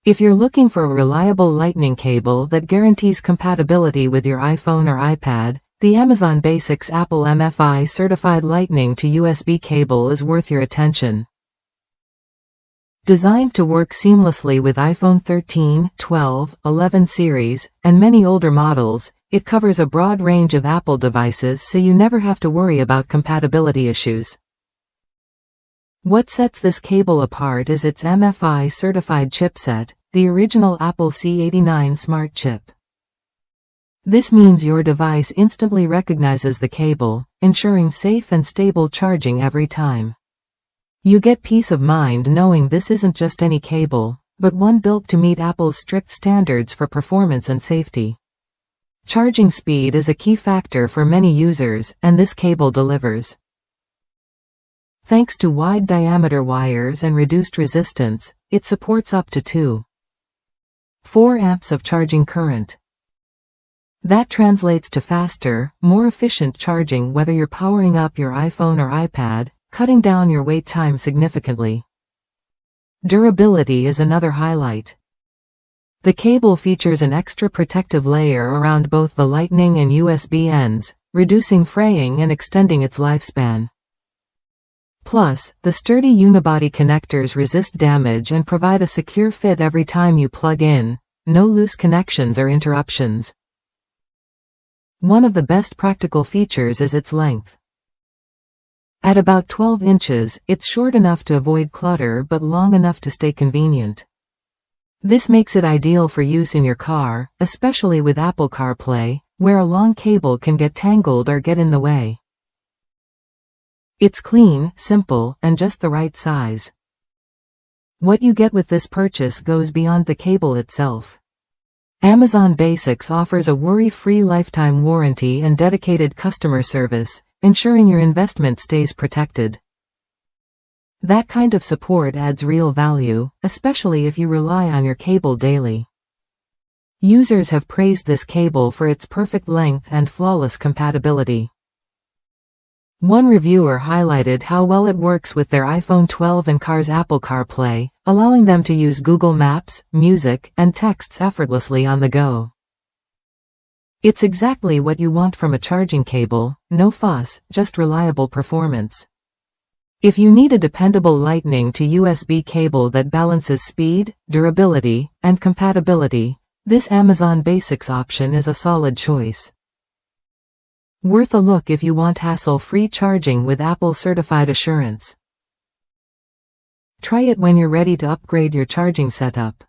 If you're looking for a reliable Lightning cable that guarantees compatibility with your iPhone or iPad, the Amazon Basics Apple MFi certified Lightning to USB cable is worth your attention. Designed to work seamlessly with iPhone 13, 12, 11 series, and many older models, it covers a broad range of Apple devices so you never have to worry about compatibility issues. What sets this cable apart is its MFi certified chipset, the original Apple C89 smart chip. This means your device instantly recognizes the cable, ensuring safe and stable charging every time. You get peace of mind knowing this isn't just any cable, but one built to meet Apple's strict standards for performance and safety. Charging speed is a key factor for many users, and this cable delivers. Thanks to wide diameter wires and reduced resistance, it supports up to 2.4 amps of charging current. That translates to faster, more efficient charging whether you're powering up your iPhone or iPad, cutting down your wait time significantly. Durability is another highlight. The cable features an extra protective layer around both the Lightning and USB ends, reducing fraying and extending its lifespan. Plus, the sturdy unibody connectors resist damage and provide a secure fit every time you plug in, no loose connections or interruptions. One of the best practical features is its length. At about 12 inches, it's short enough to avoid clutter but long enough to stay convenient. This makes it ideal for use in your car, especially with Apple CarPlay, where a long cable can get tangled or get in the way. It's clean, simple, and just the right size. What you get with this purchase goes beyond the cable itself. Amazon Basics offers a worry-free lifetime warranty and dedicated customer service, ensuring your investment stays protected. That kind of support adds real value, especially if you rely on your cable daily. Users have praised this cable for its perfect length and flawless compatibility. One reviewer highlighted how well it works with their iPhone 12 and car's Apple CarPlay, allowing them to use Google Maps, music, and texts effortlessly on the go. It's exactly what you want from a charging cable, no fuss, just reliable performance. If you need a dependable Lightning to USB cable that balances speed, durability, and compatibility, this Amazon Basics option is a solid choice. Worth a look if you want hassle-free charging with Apple certified assurance. Try it when you're ready to upgrade your charging setup.